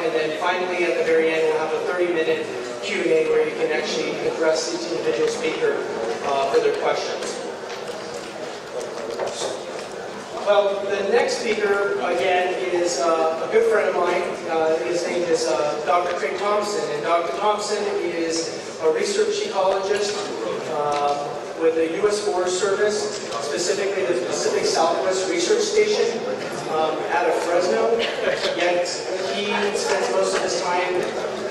and then finally at the very end we'll have a 30-minute Q&A where you can actually address each individual speaker for their questions. Well, the next speaker, again, is a good friend of mine. His name is Dr. Craig Thompson, and Dr. Thompson is a research ecologist with the U.S. Forest Service, specifically the Pacific Southwest Research Station out of Fresno. Yet he spends most of his time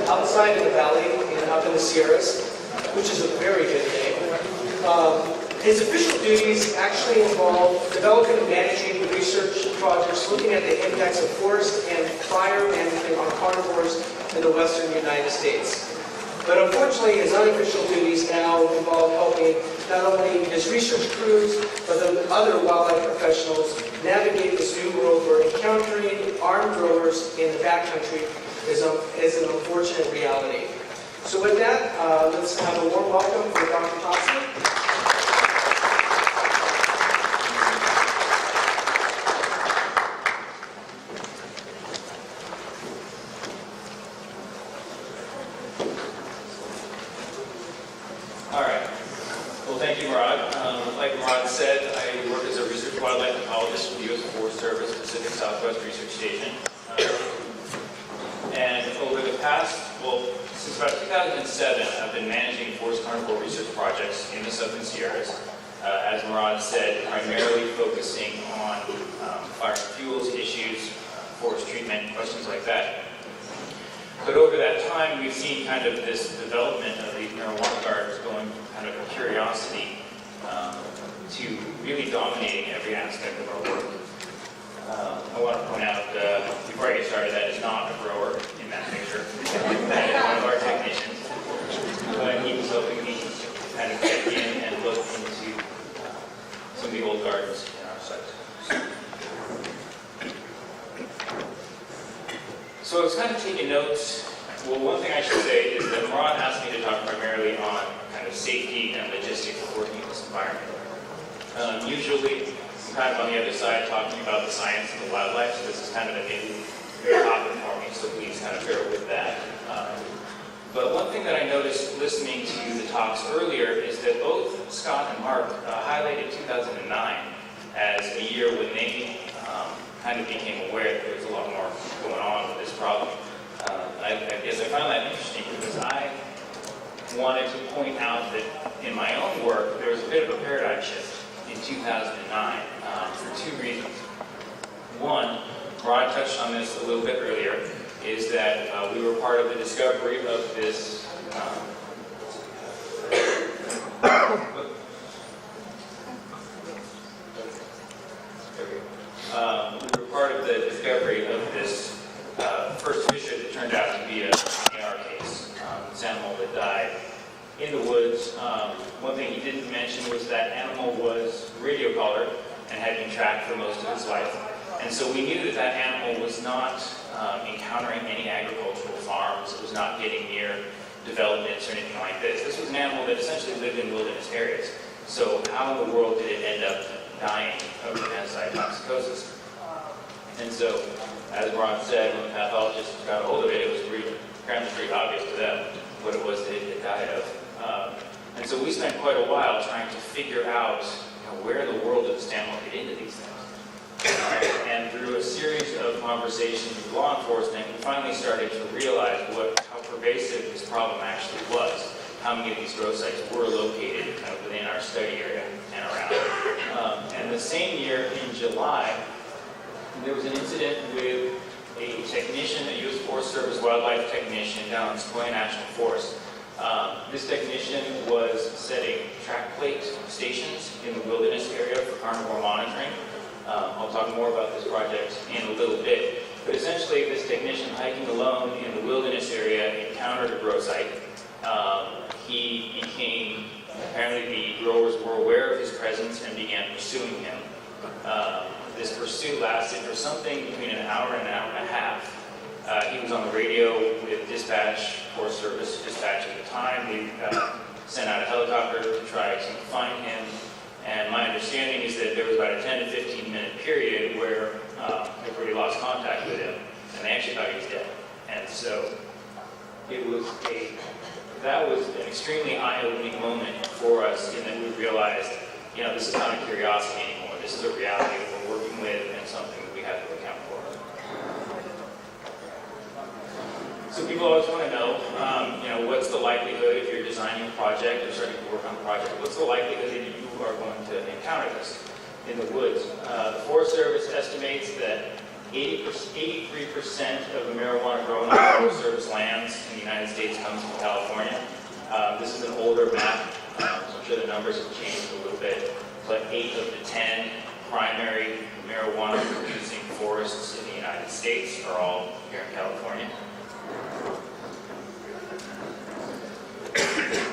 outside of the valley and up in the Sierras, which is a very good thing. His official duties actually involve developing and managing research projects looking at the impacts of forest and fire management on carnivores in the western United States. But unfortunately, his unofficial duties now involve helping not only his research crews, but the other wildlife professionals navigate this new world where encountering armed growers in the backcountry is an unfortunate reality. So with that, let's have a warm welcome for Dr. Thompson. All right. Well, thank you, Murad. Like Murad said, I work as a research wildlife ecologist with the U.S. Forest Service Pacific Southwest Research Station. And over the past, since about 2007, I've been managing forest carnivore research projects in the Southern Sierras. As Murad said, primarily focusing on fire and fuels issues, forest treatment, questions like that. But over that time, we've seen kind of this development of these marijuana gardens going from kind of a curiosity to really dominating every aspect of our work. I want to point out, before I get started, that is not a grower in that picture. That is one of our technicians. But he was helping me kind of get in and look into some of the old gardens in our site. So I was kind of taking notes. Well, one thing I should say is that Murad asked me to talk primarily on kind of safety and logistics of working in this environment. Usually, I'm kind of on the other side talking about the science of the wildlife, so this is kind of a new topic for me, so please kind of bear with that. But one thing that I noticed listening to the talks earlier is that both Scott and Mark highlighted 2009 as a year when they kind of became aware that there was a lot more going on with this problem. I guess I found that interesting because I wanted to point out that in my own work, there was a bit of a paradigm shift in 2009 for two reasons. One, Rod touched on this a little bit earlier, is that we were part of the discovery of this we were part of the discovery of this first fisher that turned out to be an AR case, this animal that died in the woods. One thing he didn't mention was that animal was radio collared and had been tracked for most of its life. And so we knew that that animal was not encountering any agricultural farms. It was not getting near developments or anything like this. This was an animal that essentially lived in wilderness areas. So how in the world did it end up dying of cytotoxicosis? And so, as Ron said, when the pathologists got a hold of it, it was pretty obvious to them what it was that it had died of. And so we spent quite a while trying to figure out where in the world did this animal get into these things. And through a series of conversations with law enforcement, we finally started to realize how pervasive this problem actually was. How many of these grow sites were located kind of within our study area and around. And the same year, in July, there was an incident with a technician, a U.S. Forest Service wildlife technician down in Sequoia National Forest. This technician was setting track plate stations in the wilderness area for carnivore monitoring. I'll talk more about this project in a little bit. But essentially, this technician hiking alone in the wilderness area encountered a grow site. He became, apparently the growers were aware of his presence and began pursuing him. This pursuit lasted for something between an hour and a half. He was on the radio with dispatch, Forest Service dispatch at the time. We sent out a helicopter to try to find him. And my understanding is that there was about a 10 to 15 minute period where everybody lost contact with him, and they actually thought he was dead. And that was an extremely eye-opening moment for us in that we realized, this is not a curiosity anymore. This is a reality that we're working with and something that we have to account for. So people always want to know, what's the likelihood if you're designing a project or starting to work on a project, what's the likelihood that you are going to encounter this in the woods? The Forest Service estimates that 83% of the marijuana grown on Forest Service lands in the United States comes from California. This is an older map, so I'm sure the numbers have changed a little bit, but 8 of the 10 primary marijuana-producing forests in the United States are all here in California.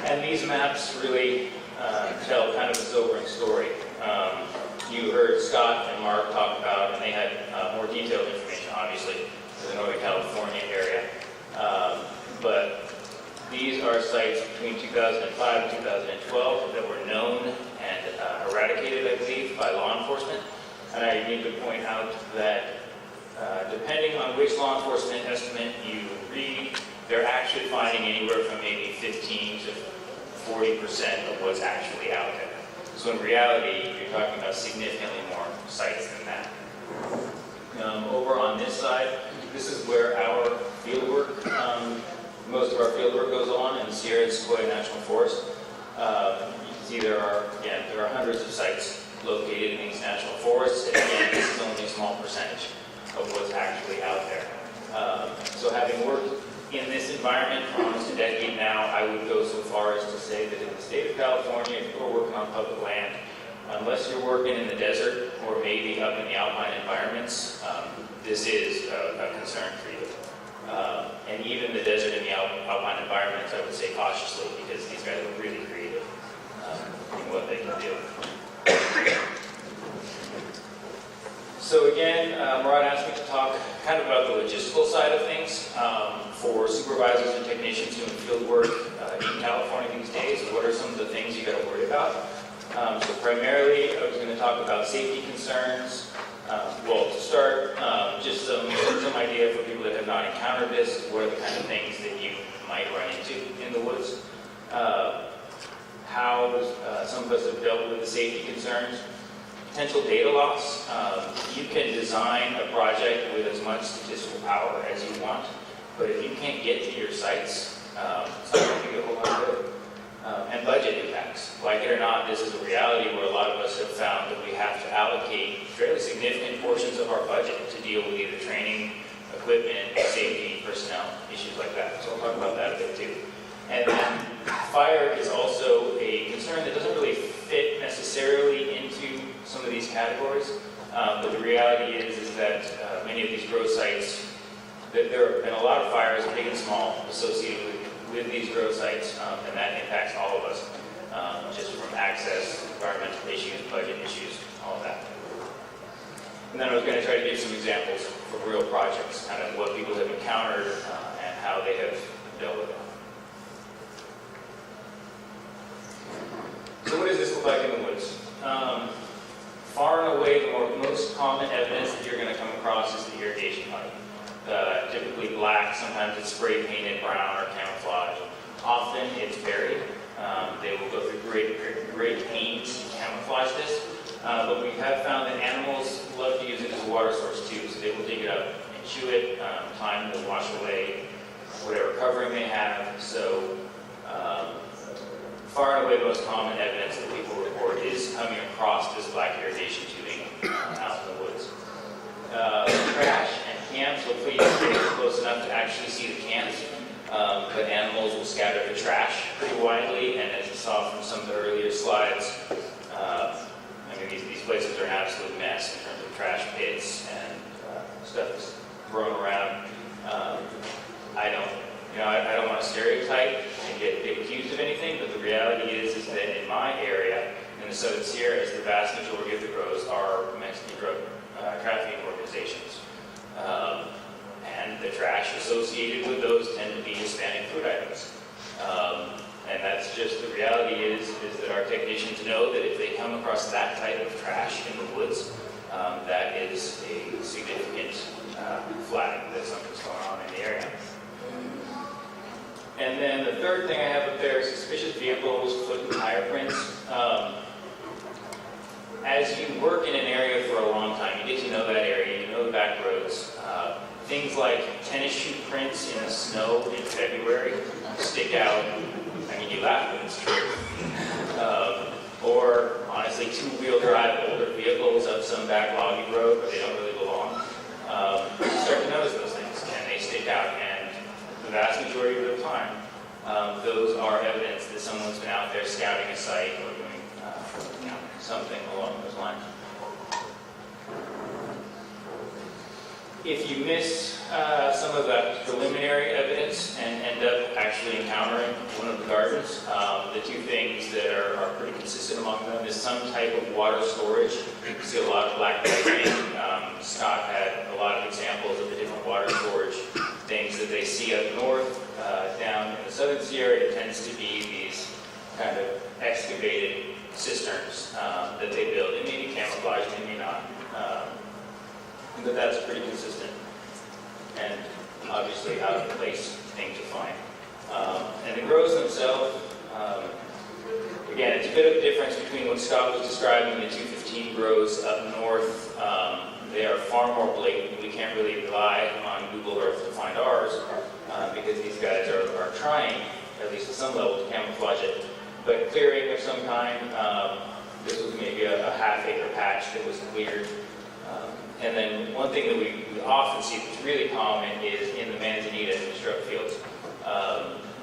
And these maps really tell kind of a sobering story. You heard Scott and Mark talk about, and they had more detailed information, obviously, for the Northern California area. But these are sites between 2005 and 2012 that were known and eradicated, I believe, by law enforcement. And I need to point out that depending on which law enforcement estimate you read, they're actually finding anywhere from maybe 15 to 40% of what's actually out there. So in reality, you're talking about significantly more sites than that. Over on this side, this is where our fieldwork, most of our fieldwork goes on in the Sierra and Sequoia National Forest. You can see there are hundreds of sites located in these national forests, and again, this is only a small percentage of what's actually out there. So having worked in this environment for almost a decade now, I would go so far as to say that in the state of California, if you're working on public land, unless you're working in the desert or maybe up in the alpine environments, this is a concern for you. And even the desert and the alpine environments, I would say cautiously, because these guys are really creative in what they can do. So again, Murad asked me to talk kind of about the logistical side of things for supervisors and technicians doing field work in California these days. What are some of the things you got to worry about? So primarily, I was going to talk about safety concerns. Well, to start, just some idea for people that have not encountered this. What are the kind of things that you might run into in the woods? How some of us have dealt with the safety concerns. Potential data loss. You can design a project with as much statistical power as you want, but if you can't get to your sites, it's not going to do a whole lot of good. And budget impacts. Like it or not, this is a reality where a lot of us have found that we have to allocate fairly significant portions of our budget to deal with either training, equipment, safety, personnel, issues like that. So I'll talk about that a bit too. And then fire is also a concern that doesn't really fit necessarily into some of these categories, but the reality is that many of these grow sites, there have been a lot of fires, big and small, associated with these grow sites, and that impacts all of us, just from access, environmental issues, budget issues, all of that. And then I was going to try to give some examples for real projects, kind of what people have encountered and how they have dealt with it. So what does this look like in the woods? Far and away, the most common evidence that you're going to come across is the irrigation pipe. Typically black, sometimes it's spray painted brown or camouflage. Often it's buried. They will go through great pains to camouflage this. But we have found that animals love to use it as a water source too. So they will dig it up and chew it. Time will wash away whatever covering they have. So far and away the most common evidence that people report is coming across this black irrigation tubing out in the woods. Trash and cans, hopefully you can get close enough to actually see the cans, but animals will scatter the trash pretty widely, and as you saw from some of the earlier slides, these places are an absolute mess in terms of trash pits and stuff that's thrown around. I don't want to stereotype and get accused of anything, but the reality is that in my area, in the Southern Sierras, the vast majority of the grows are Mexican drug trafficking organizations. And the trash associated with those tend to be Hispanic food items. And that's just, the reality is that our technicians know that if they come across that type of trash in the woods, that is a significant flag that something's going on in the area. the third thing I have up there is suspicious vehicles, foot and tire prints. As you work in an area for a long time, you get to know that area, you know the back roads. Things like tennis shoe prints in the snow in February stick out. I mean, you laugh, but it's true. Or, honestly, two-wheel drive older vehicles up some back logging road where they don't really belong. You start to notice those things, and they stick out. And the vast majority of the time, those are evidence that someone's been out there scouting a site or doing something along those lines. If you miss some of that preliminary evidence and end up actually encountering one of the gardens, the two things that are pretty consistent among them is some type of water storage. You see a lot of black piping. Scott had a lot of examples of the different water storage things that they see up north. Down in the southern Sierra, it tends to be these kind of excavated cisterns that they build. It may be camouflaged, it may not. But that's pretty consistent and obviously out of place thing to find. And the grows themselves, again, it's a bit of a difference between what Scott was describing, the 215 grows up north. They are far more blatant. We can't really rely on Google Earth to find ours because these guys are trying, at least at some level, to camouflage it. But clearing of some kind, this was maybe a half-acre patch that was cleared. And then one thing that we often see that's really common is in the manzanita and the shrub fields.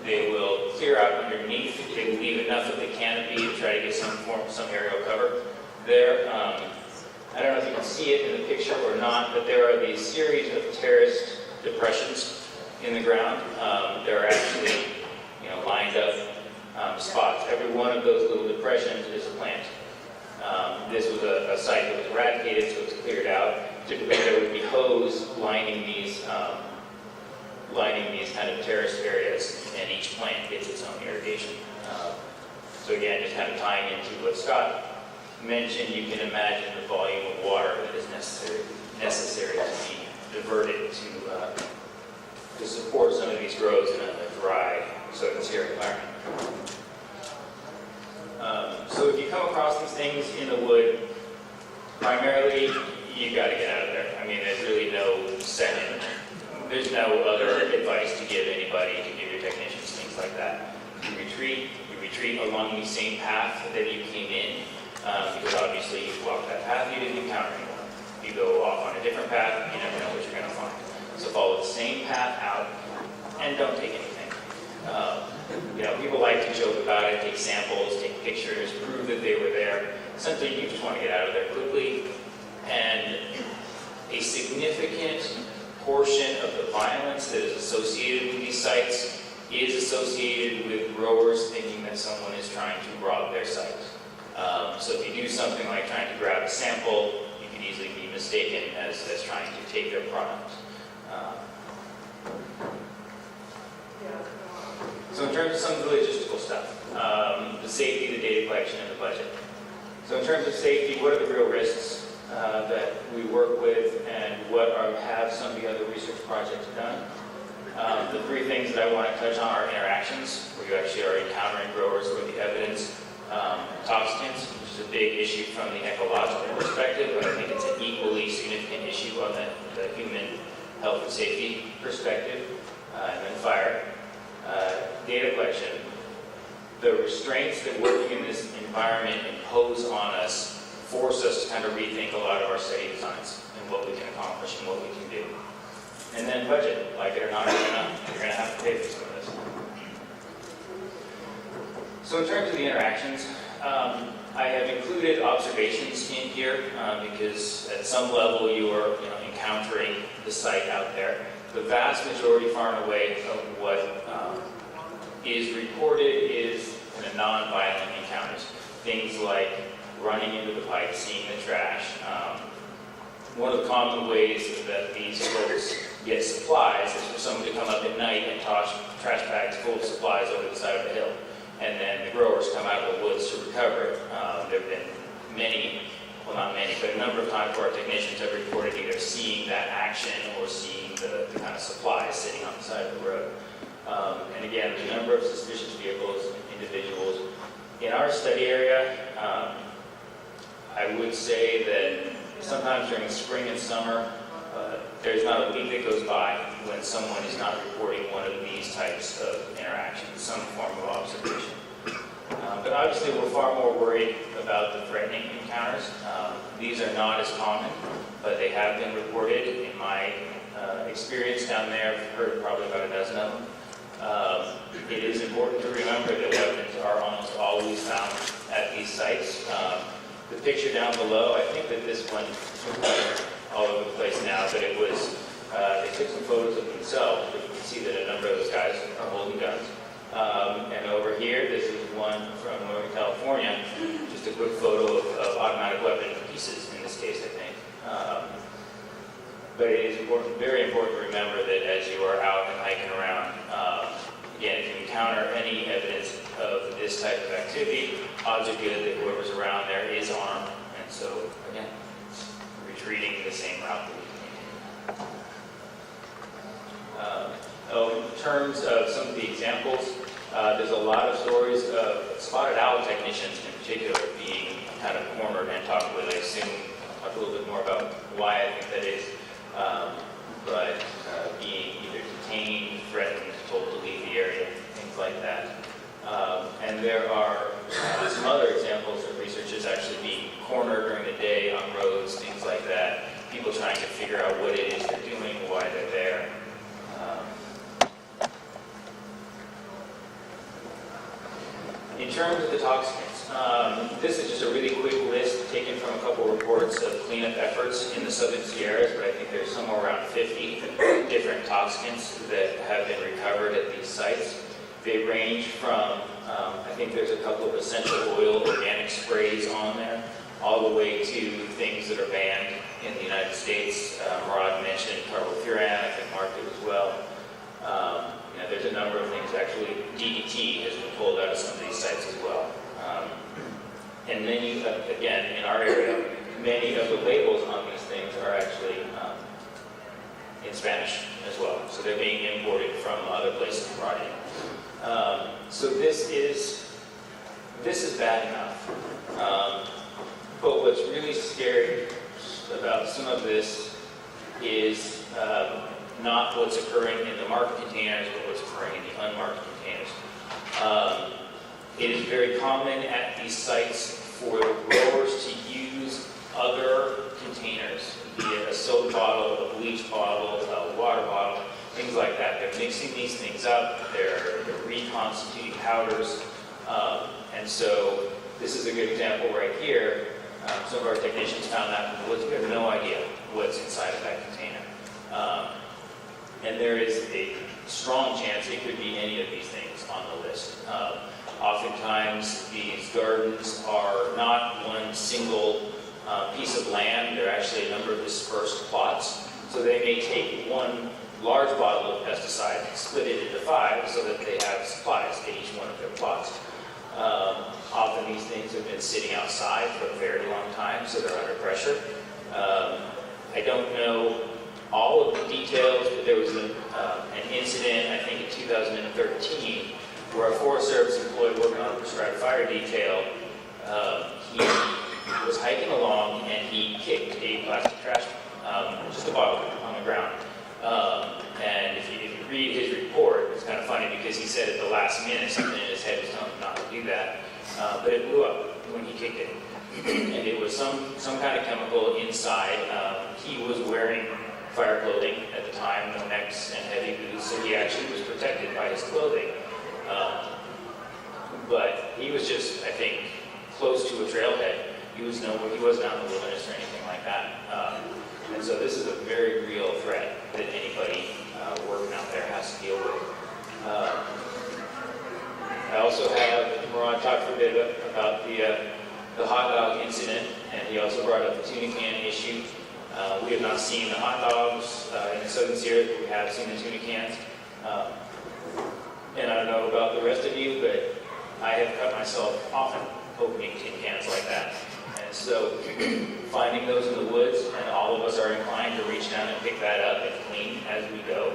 They will clear out underneath. They will leave enough of the canopy to try to get some aerial cover there. I don't know if you can see it in the picture or not, but there are these series of terraced depressions in the ground. There are actually, lined up spots. Every one of those little depressions is a plant. This was a site that was eradicated, so it's cleared out. Typically, there would be hose lining these kind of terraced areas, and each plant gets its own irrigation. So again, just kind of tying into what Scott mentioned, you can imagine the volume of water that is necessary to be diverted to support some of these grows in a dry southern Sierra environment. So if you come across these things in the wood, primarily you've got to get out of there. I mean, there's really no second. There's no other advice to give anybody, to give your technicians, things like that. You retreat along the same path that you came in, because obviously you walk that path, you didn't encounter anyone. You go off on a different path, you never know what you're going to find. So follow the same path out, and don't take anything. People like to joke about it, take samples, take pictures, prove that they were there. Something you just want to get out of there quickly. And a significant portion of the violence that is associated with these sites is associated with growers thinking that someone is trying to rob their site. So if you do something like trying to grab a sample, you can easily be mistaken as trying to take their product. So in terms of some of the logistical stuff, the safety, the data collection, and the budget. So in terms of safety, what are the real risks that we work with, and what have some of the other research projects done? The three things that I want to touch on are interactions, where you actually are encountering growers where the evidence toxicants, which is a big issue from the ecological perspective, but I think it's an equally significant issue on the human health and safety perspective, and then fire. Data collection. The restraints that working in this environment impose on us force us to kind of rethink a lot of our study designs and what we can accomplish and what we can do. And then budget. Like it or not, you're going to have to pay for some of this. So in terms of the interactions, I have included observations in here because at some level you are encountering the site out there. The vast majority, far and away, of what is reported is kind of non-violent encounters. Things like running into the pipe, seeing the trash. One of the common ways that these folks get supplies is for someone to come up at night and toss trash bags full of supplies over the side of the hill. And then the growers come out of the woods to recover it. There have been many, well not many, but a number of times where our technicians have reported either seeing that action or seeing the kind of supplies sitting on the side of the road. And again, the number of suspicious vehicles and individuals. In our study area, I would say that sometimes during spring and summer, there's not a week that goes by when someone is not reporting one of these types of interactions, some form of observation. But obviously, we're far more worried about the threatening encounters. These are not as common, but they have been reported. In my experience down there, I've heard probably about a dozen of them. It is important to remember that weapons are almost always found at these sites. The picture down below, I think that this one is all over the place now, but it was, they took some photos of themselves, but you can see that a number of those guys are holding guns. And over here, this is one from Northern California, just a quick photo of automatic weapon pieces in this case, I think. But it is important, very important to remember that as you are out and hiking around, again, if you encounter any evidence of this type of activity, odds are good that whoever's around there is armed. And so, again, retreating the same route that we came. In terms of some of the examples, there's a lot of stories of spotted owl technicians in particular being kind of cornered and talked with. I assume I'll talk a little bit more about why I think that is. But being either detained, threatened, told to leave the area, things like that. And there are some other examples of researchers actually being cornered during the day on roads, things like that. People trying to figure out what it is they're doing, why they're there. In terms of the toxicants, this is just a really quick list taken from a couple reports of cleanup efforts in the Southern Sierras, but I think there's somewhere around 50 different toxicants that have been recovered at these sites. They range from, I think there's a couple of essential oil organic sprays on there, all the way to things that are banned in the United States. Murad mentioned carbofuran, I think Mark did as well. There's a number of things. Actually, DDT has been pulled out of some of these sites as well. And many, again, in our area, many of the labels on these things are actually in Spanish as well. So they're being imported from other places and brought in. So this is bad enough. But what's really scary about some of this is not what's occurring in the marked containers, but what's occurring in the unmarked containers. It is very common at these sites for the growers to use other containers, be it a soap bottle, a bleach bottle, a water bottle, things like that. They're mixing these things up, they're reconstituting powders, and so this is a good example right here. Some of our technicians found that in the woods. We have no idea what's inside of that container. And there is a strong chance it could be any of these things on the list. Oftentimes, these gardens are not one single piece of land. They're actually a number of dispersed plots. So they may take one large bottle of pesticide, split it into 5 so that they have supplies at each one of their plots. Often these things have been sitting outside for a very long time, so they're under pressure. I don't know all of the details, but there was an incident, I think in 2013, where a Forest Service employee working on a prescribed fire detail, he was hiking along and he kicked a plastic trash, just a bottle on the ground. And if you read his report, it's kind of funny because he said at the last minute something in his head was telling him not to do that, but it blew up when he kicked it. And it was some kind of chemical inside. He was wearing fire clothing at the time, no necks and heavy boots, so he actually was protected by his clothing. But he was just, I think, close to a trailhead. He was not in the wilderness or anything like that. And so this is a very real threat that anybody working out there has to deal with. I also have, Murad talked a bit about the hot dog incident, and he also brought up the tuna can issue. We have not seen the hot dogs in the Southern Sierras, but we have seen the tuna cans. And I don't know about the rest of you, but I have cut myself often opening tin cans like that. And so finding those in the woods, and all of us are inclined to reach down and pick that up and clean as we go.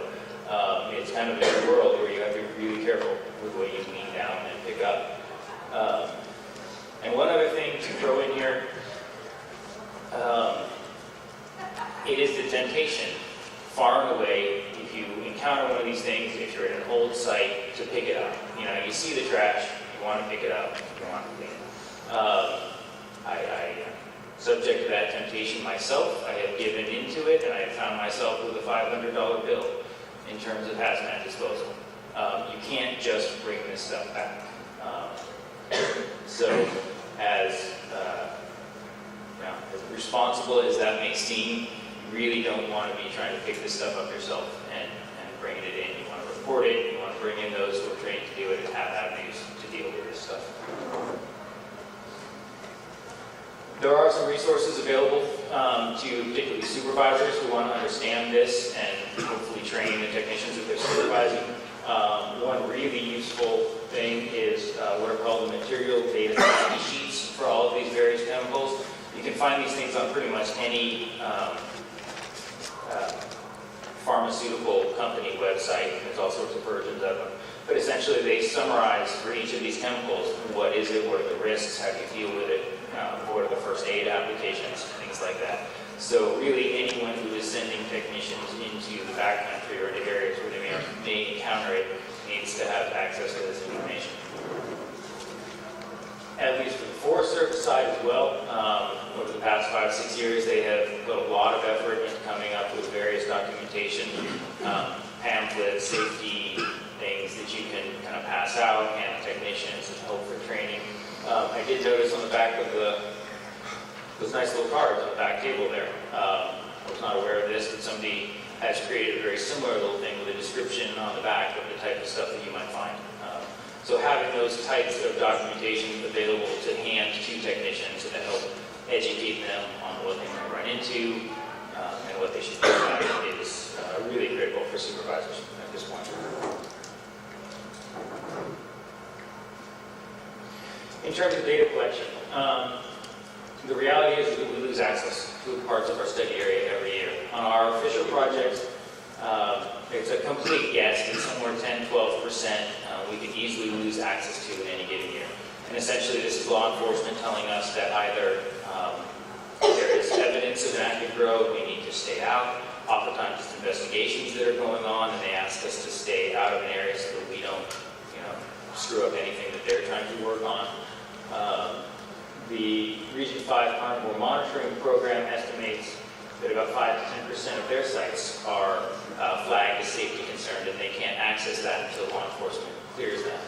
It's kind of a world where you have your really careful with what you lean down and pick up. And one other thing to throw in here, it is the temptation, far and away, if you encounter one of these things, if you're at an old site, to pick it up. You know, you see the trash, you want to pick it up, you want to clean it. I am subject to that temptation myself. I have given into it, and I have found myself with a $500 bill in terms of hazmat disposal. You can't just bring this stuff back. So, as responsible as that may seem, you really don't want to be trying to pick this stuff up yourself and bringing it in. You want to report it, you want to bring in those who are trained to do it and have avenues to deal with this stuff. There are some resources available to particularly supervisors who want to understand this and hopefully train the technicians that they're supervising. One really useful thing is what are called the material data sheets for all of these various chemicals. You can find these things on pretty much any pharmaceutical company website. There's all sorts of versions of them. But essentially they summarize for each of these chemicals, what is it, what are the risks, how do you deal with it, what are the first aid applications, things like that. So really anyone who is sending technicians into the backcountry or into areas where they may encounter it needs to have access to this information. At least for the Forest Service side as well, over the past 5 or 6 years, they have put a lot of effort into coming up with various documentation, pamphlets, safety things that you can kind of pass out, hand to technicians and help for training. I did notice on the back of those nice little cards on the back table there. I was not aware of this, but somebody has created a very similar little thing with a description on the back of the type of stuff that you might find. So having those types of documentation available to hand to technicians to help educate them on what they might run into and what they should do about it is really critical for supervisors at this point. In terms of data collection, the reality is that we lose access to parts of our study area every year. On our official project, it's a complete guess. It's somewhere 10-12% we could easily lose access to in any given year. And essentially this is law enforcement telling us that either there is evidence of an active grow, we need to stay out. Oftentimes it's investigations that are going on and they ask us to stay out of an area so that we don't screw up anything that they're trying to work on. The Region 5 Carnivore Monitoring Program estimates that about 5-10% of their sites are flagged as safety concerned and they can't access that until law enforcement clears them.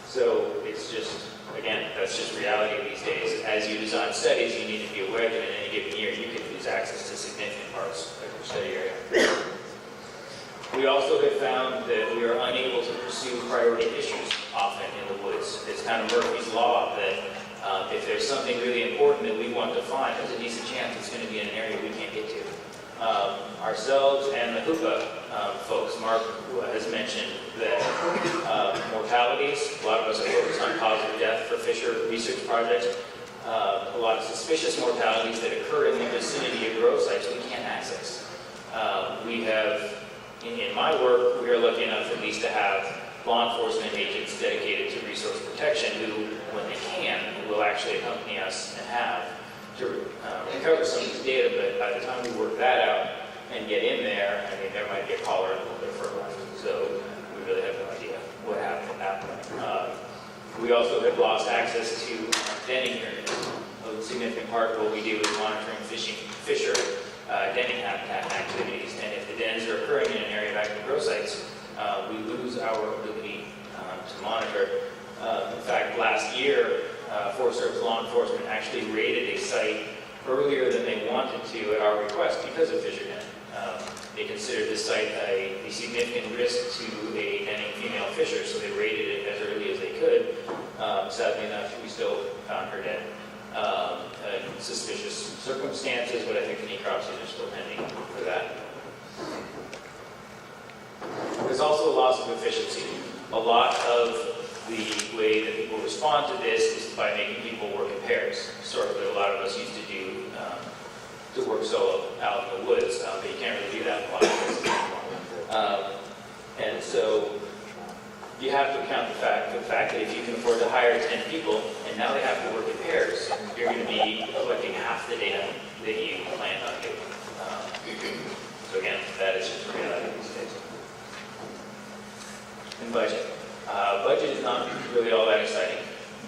So it's just, again, that's just reality these days. As you design studies, you need to be aware that in any given year you could lose access to significant parts of your study area. We also have found that we are unable to pursue priority issues often in the woods. It's kind of Murphy's Law that if there's something really important that we want to find, there's a decent chance it's going to be in an area we can't get to. Ourselves and the HOOPA folks, Mark has mentioned that mortalities, a lot of us are focused on cause of death for fisher research projects, a lot of suspicious mortalities that occur in the vicinity of grow sites we can't access. We have, in my work, we are lucky enough at least to have law enforcement agents dedicated to resource protection who, when they can, will actually accompany us and have to recover some of this data, but by the time we work that out and get in there, I mean, there might be a collar and a little bit of fertilizer, so we really have no idea what happened at that point. We also have lost access to denning areas. A significant part of what we do is monitoring fisher denning habitat activities, and if the dens are occurring in an area back in the grow sites, we lose our ability to monitor. In fact, last year, Forest Service law enforcement actually raided a site earlier than they wanted to at our request because of fisher den. They considered this site a significant risk to a denning female fisher, so they raided it as early as they could. Sadly enough, we still found her dead. Suspicious circumstances, but I think the necropsies are still pending for that. There's also a loss of efficiency. A lot of the way that people respond to this is by making people work in pairs. Historically, a lot of us used to work solo out in the woods, but you can't really do that in a lot of places anymore. And so you have to account for the fact that if you can afford to hire 10 people, and now they have to work in pairs, you're going to be collecting half the data that you planned on doing. So again, that is just the reality these days. And budget. Budget is not really all that exciting,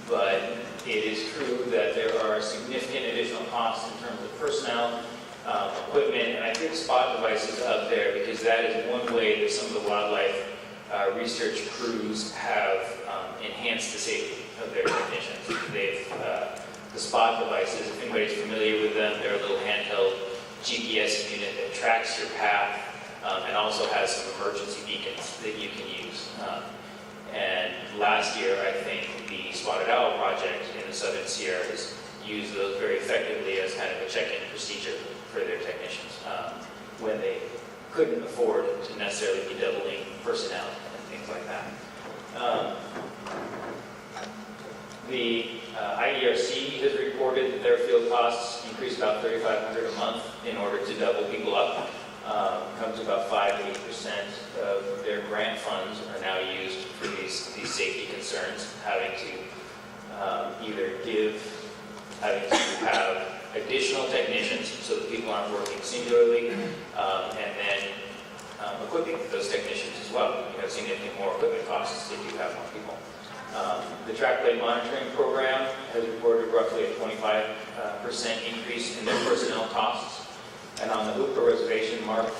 but it is true that there are significant additional costs in terms of personnel, equipment, and I think spot devices up there, because that is one way that some of the wildlife research crews have enhanced the safety of their technicians. They've, the spot devices, if anybody's familiar with them, they're a little handheld GPS unit that tracks your path and also has some emergency beacons that you can use. And last year, I think the Spotted Owl project in the Southern Sierras used those very effectively as kind of a check-in procedure for their technicians when they couldn't afford to necessarily be doubling personnel and things like that. The IERC has reported that their field costs increased about $3,500 a month in order to double people up. Comes to about 5 to 8% of their grant funds are now used for these safety concerns, having to have additional technicians so that people aren't working singularly, and then equipping those technicians as well. You have significantly more equipment costs if you have more people. The track plate monitoring program has reported roughly a 25% increase in their personnel costs. And on the Hooper Reservation, Mark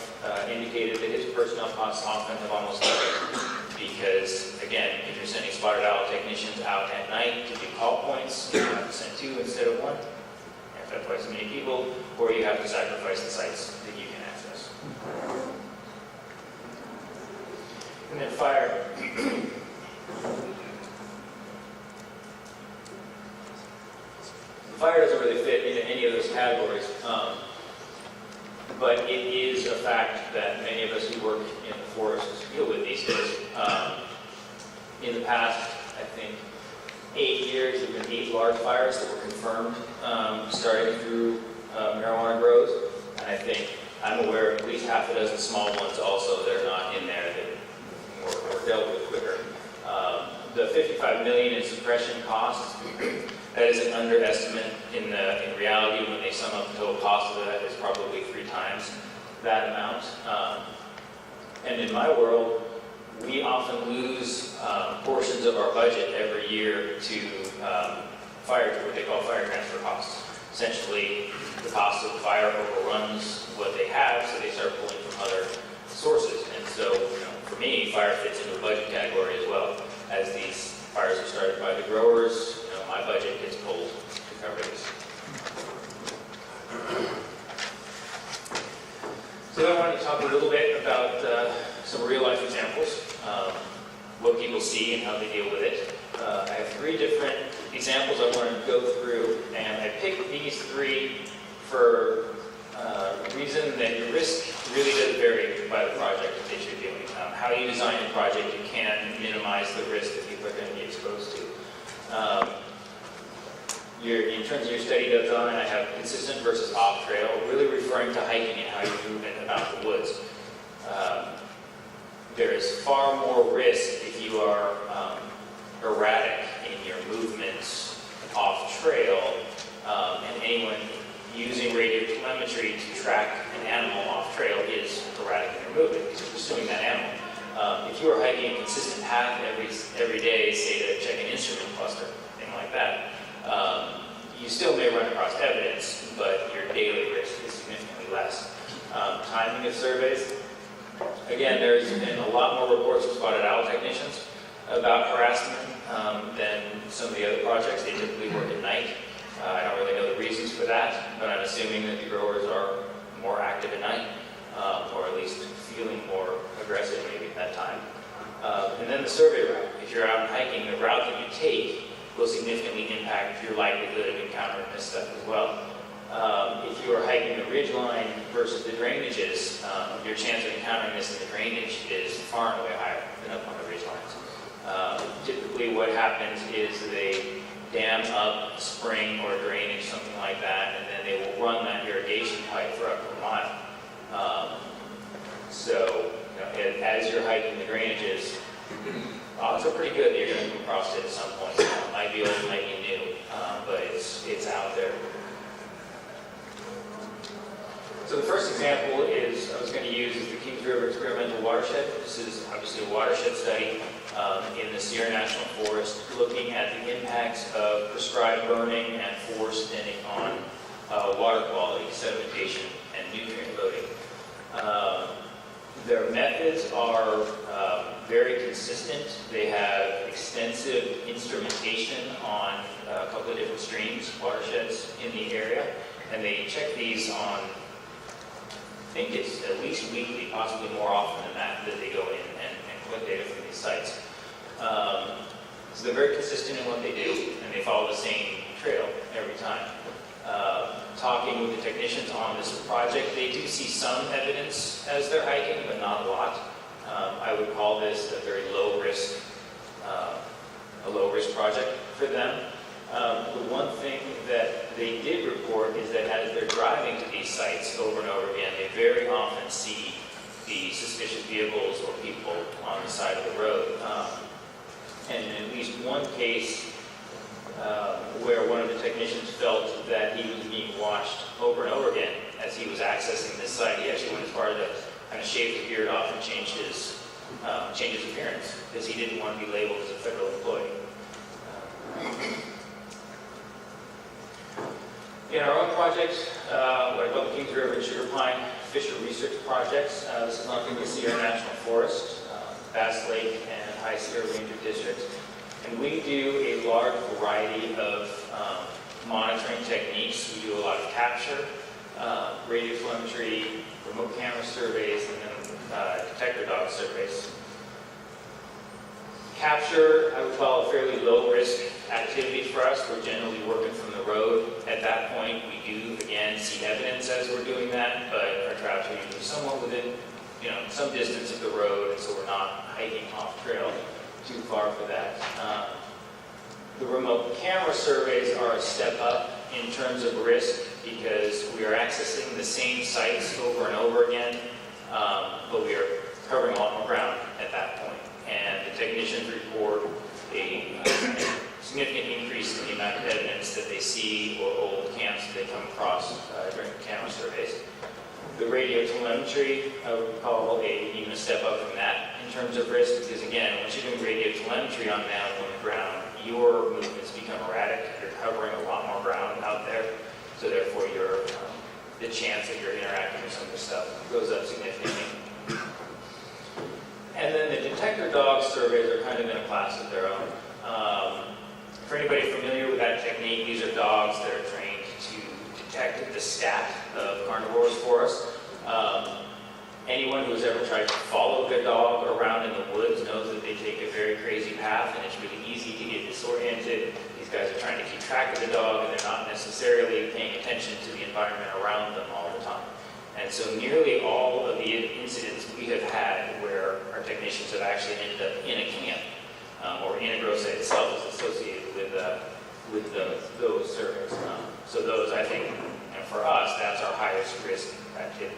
indicated that his personnel costs often have almost doubled because, again, if you're sending spotted owl technicians out at night to do call points, you have to send 2 instead of 1. You have to have twice as many people, or you have to sacrifice the sites that you can access. And then fire. Fire doesn't really fit into any of those categories. But it is a fact that many of us who work in the forests deal with these days. In the past, I think, 8 years, there have been 8 large fires that were confirmed, starting through marijuana grows. And I think I'm aware of at least half a dozen small ones also that are not in there that were dealt with quicker. The $55 million in suppression costs, that is an underestimate. In reality, when they sum up the total cost of that, it's probably 3 times that amount. And in my world, we often lose portions of our budget every year to what they call fire transfer costs. Essentially, the cost of the fire overruns what they have, so they start pulling from other sources. And so, for me, fire fits into a budget category as well. As these fires are started by the growers, my budget gets pulled to cover these. So I wanted to talk a little bit about some real-life examples, what people see and how they deal with it. I have 3 different examples I want to go through, and I picked these 3 for a reason that your risk really does vary by the project that you're doing. How you design a project, you can minimize the risk that people are going to be exposed to. In terms of your study design, I have consistent versus off-trail, really referring to hiking and how you move in about the woods. There is far more risk if you are erratic in your movements off-trail, and anyone using radio telemetry to track an animal off-trail is erratic in their movement because you're pursuing that animal. If you are hiking a consistent path every day, say to check an instrument cluster, thing like that, you still may run across evidence, but your daily risk is significantly less. Timing of surveys. Again, there's been a lot more reports from spotted owl technicians about harassment than some of the other projects. They typically work at night. I don't really know the reasons for that, but I'm assuming that the growers are more active at night, or at least feeling more aggressive maybe at that time. And then the survey route. If you're out hiking, the route that you take will significantly impact your likelihood of encountering this stuff as well. If you are hiking the ridge line versus the drainages, your chance of encountering this in the drainage is far and away higher than up on the ridge lines. Typically what happens is they dam up spring or drainage, something like that, and then they will run that irrigation pipe for up to a mile. So as you're hiking the drainages, Odds are pretty good that you're going to come across it at some point. Might be old, might be new, but it's out there. So the first example I was going to use is the Kings River Experimental Watershed. This is obviously a watershed study in the Sierra National Forest, looking at the impacts of prescribed burning and forest thinning on water quality, sedimentation, and nutrient loading. Their methods are very consistent. They have extensive instrumentation on a couple of different streams, watersheds in the area, and they check these on, I think it's at least weekly, possibly more often than that they go in and collect data from these sites. So they're very consistent in what they do, and they follow the same trail every time. Talking with the technicians on this project, they do see some evidence as they're hiking, but not a lot. I would call this a very low risk project for them. The one thing that they did report is that as they're driving to these sites over and over again, they very often see the suspicious vehicles or people on the side of the road. And in at least one case where one of the technicians felt that he was being watched over and over again as he was accessing this site, he actually went as far to kind of shave his beard off and change his appearance because he didn't want to be labeled as a federal employee. In our own project, what I call the Kings River and Sugar Pine Fisher Research Projects, this is not in the Sierra National Forest, Bass Lake, and High Sierra Ranger Districts. And we do a large variety of monitoring techniques. We do a lot of capture, radio telemetry, remote camera surveys, and then detector dog surveys. Capture, I would call a fairly low-risk activity for us. We're generally working from the road. At that point, we do, again, see evidence as we're doing that, but our traps are usually somewhat within, some distance of the road, and so we're not hiking off trail too far for that. The remote camera surveys are a step up in terms of risk because we are accessing the same sites over and over again, but we are covering a lot more ground at that point. And the technicians report a significant increase in the amount of evidence that they see or old camps that they come across during the camera surveys. The radio telemetry, I would call even a step up from that in terms of risk, because again, once you're doing radio telemetry on the ground, your movements become erratic. You're covering a lot more ground out there, so therefore the chance that you're interacting with some of the stuff goes up significantly. And then the detector dog surveys are kind of in a class of their own. For anybody familiar with that technique, these are dogs that are trained to detect the scat of carnivores for us. Anyone who's ever tried to follow a dog around in the woods knows that they take a very crazy path, and it's really easy to get disoriented. These guys are trying to keep track of the dog, and they're not necessarily paying attention to the environment around them all the time. And so nearly all of the incidents we have had where our technicians have actually ended up in a camp or in a grow site itself is associated with those surveys. So those, I think, for us, that's our highest risk activity.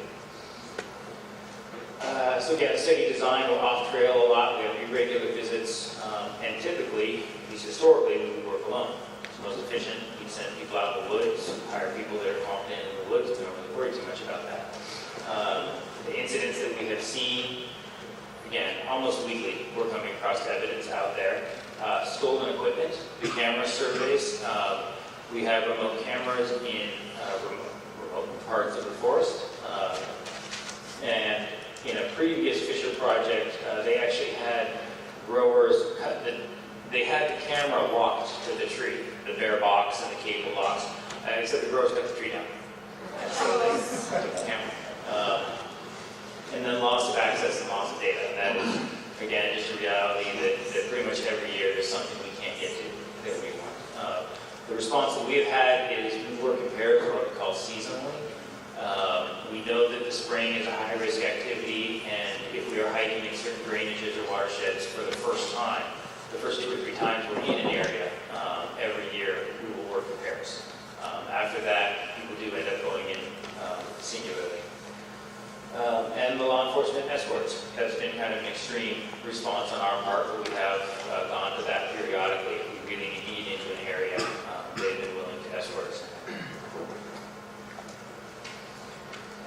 So again, steady design, we're off trail a lot, we have irregular visits, and typically, at least historically, we would work alone. It's most efficient. We send people out in the woods, hire people that are confident in the woods. We don't really worry too much about that. The incidents that we have seen, again, almost weekly, we're coming across evidence out there. Stolen equipment, the camera surveys. We have remote cameras in remote parts of the forest. And in a previous Fisher project, they actually had growers they had the camera locked to the tree, the bare box and the cable locks, except the growers cut the tree down. And so they took the camera. And then loss of access and loss of data. And that is, again, just a reality that pretty much every year there's something we can't get to that we want. The response that we have had is we work in pairs, what we call seasonally. We know that the spring is a high-risk activity, and if we are hiking in certain drainages or watersheds for the first time, the first 2 or 3 times we're in an area, every year we will work in pairs. After that, people do end up going in singularly. And the law enforcement escorts. That's been kind of an extreme response on our part, but we have gone to that periodically. If we really need into an area, they've been willing to escort us.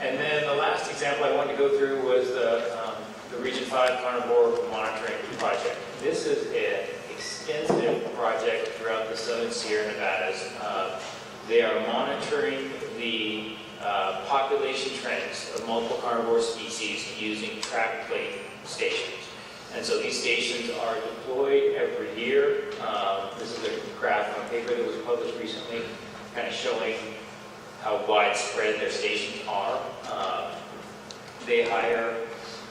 And then the last example I wanted to go through was the Region 5 Carnivore Monitoring Project. This is an extensive project throughout the southern Sierra Nevadas. They are monitoring the population trends of multiple carnivore species using track plate stations. And so these stations are deployed every year. This is a graph from a paper that was published recently, kind of showing how widespread their stations are. They hire,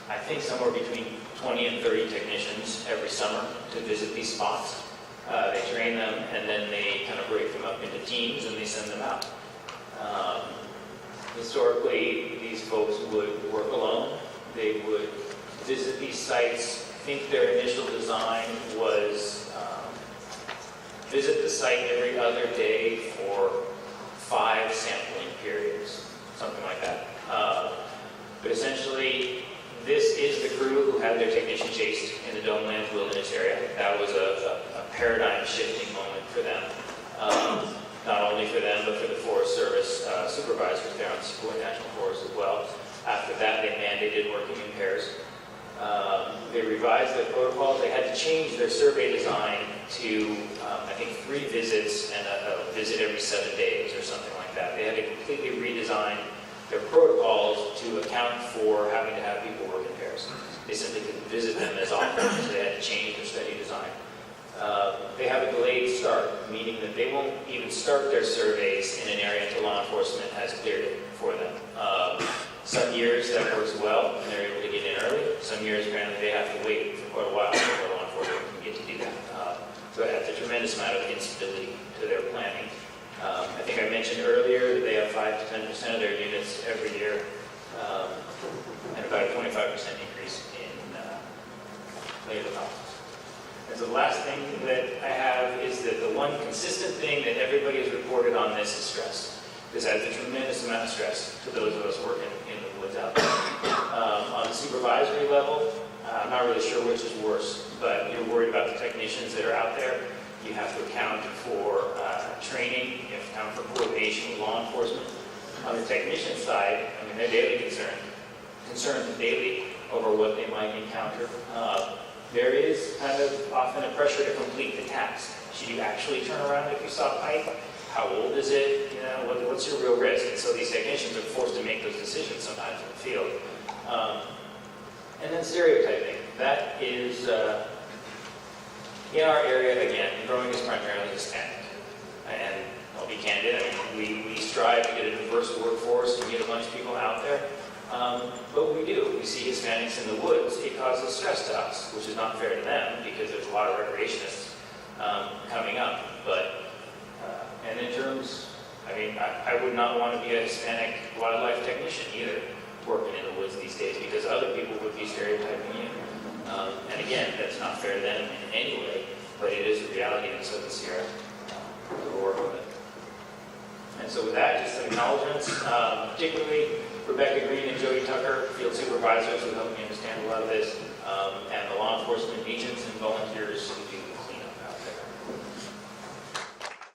I think, somewhere between 20 and 30 technicians every summer to visit these spots. They train them, and then they kind of break them up into teams, and they send them out. Historically, these folks would work alone. They would visit these sites. I think their initial design was visit the site every other day for 5 sampling periods, something like that. But essentially, this is the crew who had their technician chased in the Domelands Wilderness area. That was a paradigm-shifting moment for them. Not only for them, but for the Forest Service supervisors there on Sequoia National Forest as well. After that, they mandated working in pairs. They revised their protocols. They had to change their survey design to, I think, 3 visits and a visit every 7 days or something like that. They had to completely redesign their protocols to account for having to have people work in pairs. They simply couldn't visit them as often, so they had to change their study design. They have a delayed start, meaning that they won't even start their surveys in an area until law enforcement has cleared it for them. Some years that works well, and they're able to get in early. Some years, apparently, they have to wait for quite a while before law enforcement can get to do that. So it adds a tremendous amount of instability to their planning. I think I mentioned earlier that they have 5 to 10% of their units every year, and about a 25% increase in labor costs. And so the last thing that I have is that the one consistent thing that everybody has reported on this is stress. This adds a tremendous amount of stress to those of us working in the woods out there. On the supervisory level, I'm not really sure which is worse, but you're worried about the technicians that are out there. You have to account for training, you have to account for coordination with law enforcement. On the technician side, I mean, they're daily concerned daily over what they might encounter. There is kind of often a pressure to complete the task. Should you actually turn around if you saw pipe? How old is it? You know, what's your real risk? And so these technicians are forced to make those decisions sometimes in the field. And then stereotyping. That is, in our area, again, growing is primarily Hispanic. And I'll be candid, I mean, we strive to get a diverse workforce and get a bunch of people out there. But we do. We see Hispanics in the woods. It causes stress to us, which is not fair to them because there's a lot of recreationists coming up. But, and in terms, I mean, I would not want to be a Hispanic wildlife technician either, working in the woods these days, because other people would be stereotyping you. And again, that's not fair to them in any way, but it is a reality in Southern Sierra. We're working with it. And so with that, just some acknowledgements, particularly Rebecca Green and Jody Tucker, field supervisors, who helped me understand a lot of this, and the law enforcement agents